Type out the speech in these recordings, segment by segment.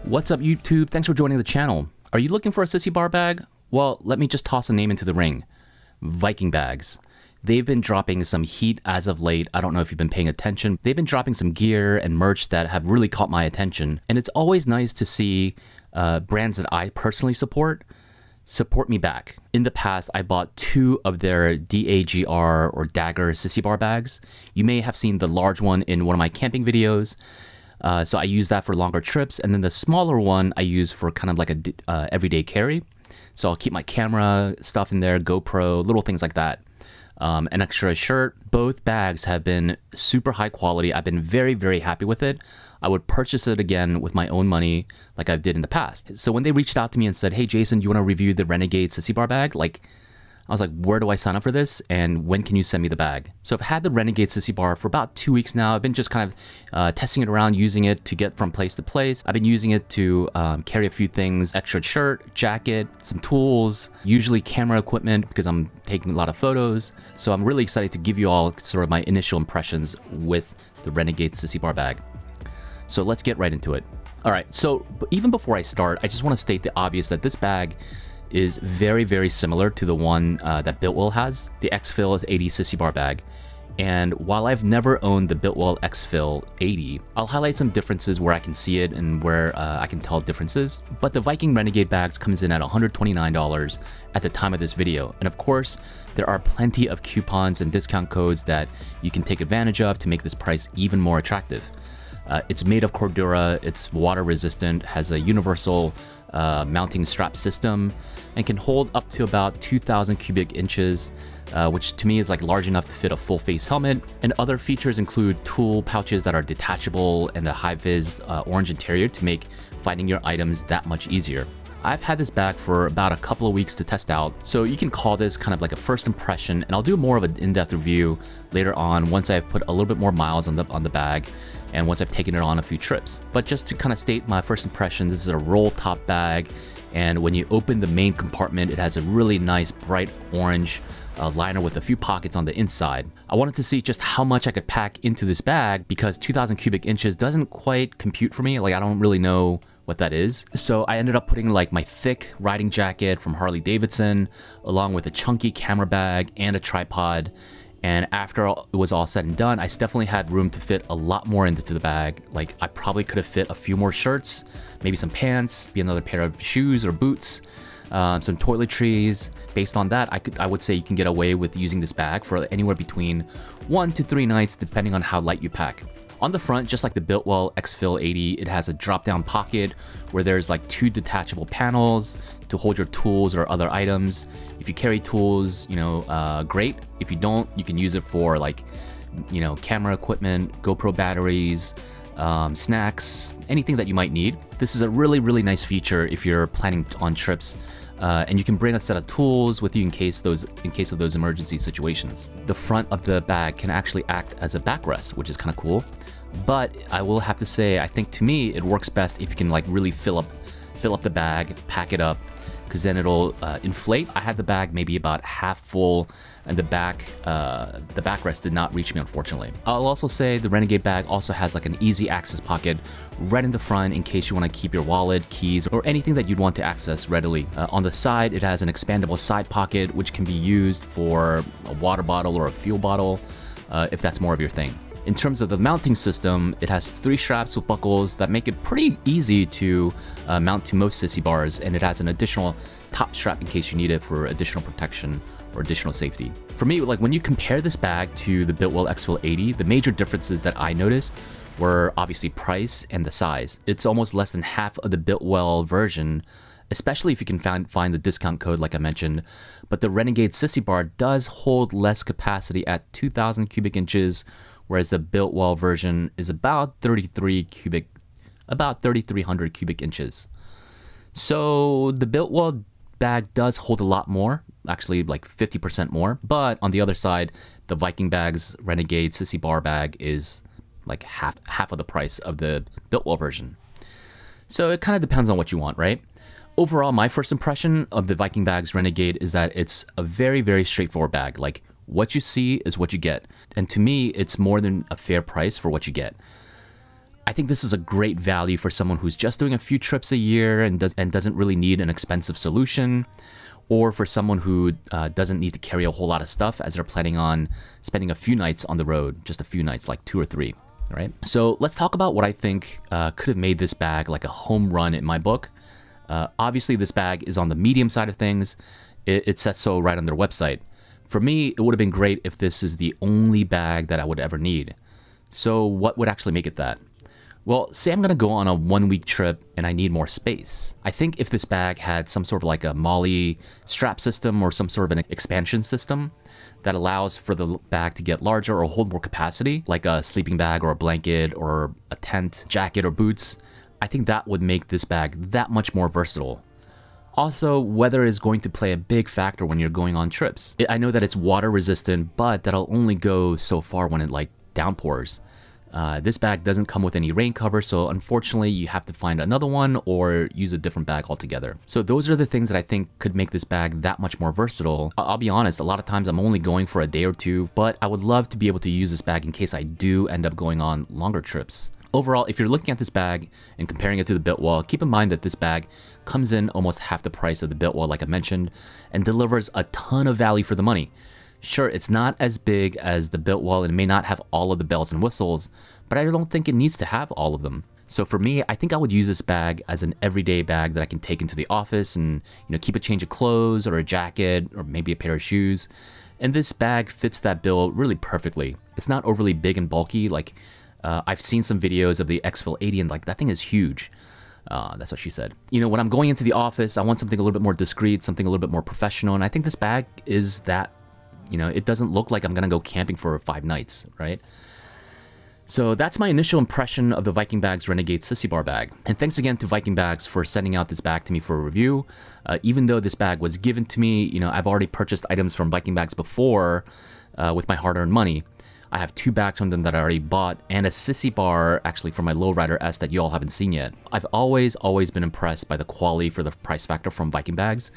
What's up, YouTube? Thanks for joining the channel. Are you looking for a sissy bar bag? Well, let me just toss a name into the ring. Viking bags. They've been dropping some heat as of late. I don't know if you've been paying attention. They've been dropping some gear and merch that have really caught my attention. And it's always nice to see brands that I personally support me back. In the past, I bought 2 of their DAGR or Dagger sissy bar bags. You may have seen the large one in one of my camping videos. So I use that for longer trips, and then the smaller one I use for kind of like a everyday carry. So I'll keep my camera stuff in there, GoPro, little things like that. An extra shirt. Both bags have been super high quality. I've been very, very happy with it. I would purchase it again with my own money like I did in the past. So when they reached out to me and said, "Hey Jason, do you want to review the Renegade Sissy bar bag?" I was like, where do I sign up for this? And when can you send me the bag? So I've had the Renegade Sissy bar for about 2 weeks now. I've been just kind of testing it around, using it to get from place to place. I've been using it to carry a few things, extra shirt, jacket, some tools, usually camera equipment because I'm taking a lot of photos. So I'm really excited to give you all sort of my initial impressions with the Renegade Sissy bar bag. So let's get right into it. All right, so even before I start, I just want to state the obvious that this bag is very, very similar to the one that Biltwell has, the Xfil 80 sissy bar bag. And while I've never owned the Biltwell Xfil 80, I'll highlight some differences where I can see it and where I can tell differences. But the Viking Renegade bags comes in at $129 at the time of this video. And of course, there are plenty of coupons and discount codes that you can take advantage of to make this price even more attractive. It's made of Cordura, it's water resistant, has a universal mounting strap system, and can hold up to about 2,000 cubic inches, which to me is like large enough to fit a full face helmet. And other features include tool pouches that are detachable and a high-vis orange interior to make finding your items that much easier. I've had this bag for about a couple of weeks to test out, so you can call this kind of like a first impression, and I'll do more of an in-depth review later on once I've put a little bit more miles on the bag and once I've taken it on a few trips. But just to kind of state my first impression, this is a roll top bag, and when you open the main compartment, it has a really nice bright orange liner with a few pockets on the inside. I wanted to see just how much I could pack into this bag because 2,000 cubic inches doesn't quite compute for me. Like, I don't really know what that is. So I ended up putting like my thick riding jacket from Harley Davidson along with a chunky camera bag and a tripod. And after it was all said and done, I definitely had room to fit a lot more into the bag. Like, I probably could have fit a few more shirts, maybe some pants, maybe another pair of shoes or boots, some toiletries. Based on that, I would say you can get away with using this bag for anywhere between 1 to 3 nights, depending on how light you pack. On the front, just like the Biltwell Xfil 80, it has a drop-down pocket where there's like 2 detachable panels to hold your tools or other items. If you carry tools, great. If you don't, you can use it for like, camera equipment, GoPro batteries, snacks, anything that you might need. This is a really, really nice feature if you're planning on trips. And you can bring a set of tools with you in case of those emergency situations. The front of the bag can actually act as a backrest, which is kind of cool. But I will have to say, I think to me it works best if you can like really fill up the bag, pack it up, because then it'll inflate. I had the bag maybe about half full, and the backrest did not reach me, unfortunately. I'll also say the Renegade bag also has like an easy access pocket right in the front in case you want to keep your wallet, keys, or anything that you'd want to access readily. On the side, it has an expandable side pocket which can be used for a water bottle or a fuel bottle if that's more of your thing. In terms of the mounting system, it has 3 straps with buckles that make it pretty easy to mount to most sissy bars, and it has an additional top strap in case you need it for additional protection or additional safety. For me, like when you compare this bag to the Biltwell Xfil 80, the major differences that I noticed were obviously price and the size. It's almost less than half of the Biltwell version, especially if you can find the discount code like I mentioned. But the Renegade Sissy bar does hold less capacity at 2,000 cubic inches, whereas the Biltwell version is about 3,300 cubic inches. So the Biltwell bag does hold a lot more, actually like 50% more. But on the other side, the Viking bag's Renegade Sissy bar bag is like half of the price of the Biltwell version. So it kind of depends on what you want, right? Overall, my first impression of the Viking bag's Renegade is that it's a very, very straightforward bag. Like, what you see is what you get. And to me, it's more than a fair price for what you get. I think this is a great value for someone who's just doing a few trips a year and doesn't really need an expensive solution, or for someone who doesn't need to carry a whole lot of stuff as they're planning on spending a few nights on the road, just a few nights, like 2 or 3. Right? So let's talk about what I think could have made this bag like a home run in my book. Obviously, this bag is on the medium side of things. It says so right on their website. For me, it would have been great if this is the only bag that I would ever need. So what would actually make it that? Well, say I'm going to go on a 1-week trip and I need more space. I think if this bag had some sort of like a MOLLE strap system or some sort of an expansion system that allows for the bag to get larger or hold more capacity, like a sleeping bag or a blanket or a tent, jacket or boots, I think that would make this bag that much more versatile. Also, weather is going to play a big factor when you're going on trips. I know that it's water resistant, but that'll only go so far when it like downpours. This bag doesn't come with any rain cover, so unfortunately you have to find another one or use a different bag altogether. So those are the things that I think could make this bag that much more versatile. I'll be honest, a lot of times I'm only going for a day or two, but I would love to be able to use this bag in case I do end up going on longer trips. Overall, if you're looking at this bag and comparing it to the Biltwell, keep in mind that this bag comes in almost half the price of the Biltwell, like I mentioned, and delivers a ton of value for the money. Sure, it's not as big as the Biltwell and it may not have all of the bells and whistles, but I don't think it needs to have all of them. So for me, I think I would use this bag as an everyday bag that I can take into the office and, keep a change of clothes or a jacket or maybe a pair of shoes. And this bag fits that bill really perfectly. It's not overly big and bulky. Like I've seen some videos of the Exfil 80 and like that thing is huge. That's what she said. When I'm going into the office, I want something a little bit more discreet, something a little bit more professional. And I think this bag is that. It doesn't look like I'm going to go camping for 5 nights, right? So that's my initial impression of the Viking Bags Renegade Sissy Bar bag. And thanks again to Viking Bags for sending out this bag to me for a review. Even though this bag was given to me, I've already purchased items from Viking Bags before with my hard-earned money. I have 2 bags from them that I already bought and a Sissy Bar actually for my Lowrider S that you all haven't seen yet. I've always been impressed by the quality for the price factor from Viking Bags,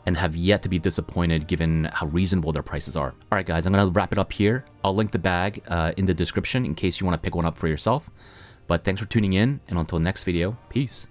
and have yet to be disappointed given how reasonable their prices are. All right, guys, I'm gonna wrap it up here. I'll link the bag in the description in case you wanna pick one up for yourself. But thanks for tuning in, and until next video, peace.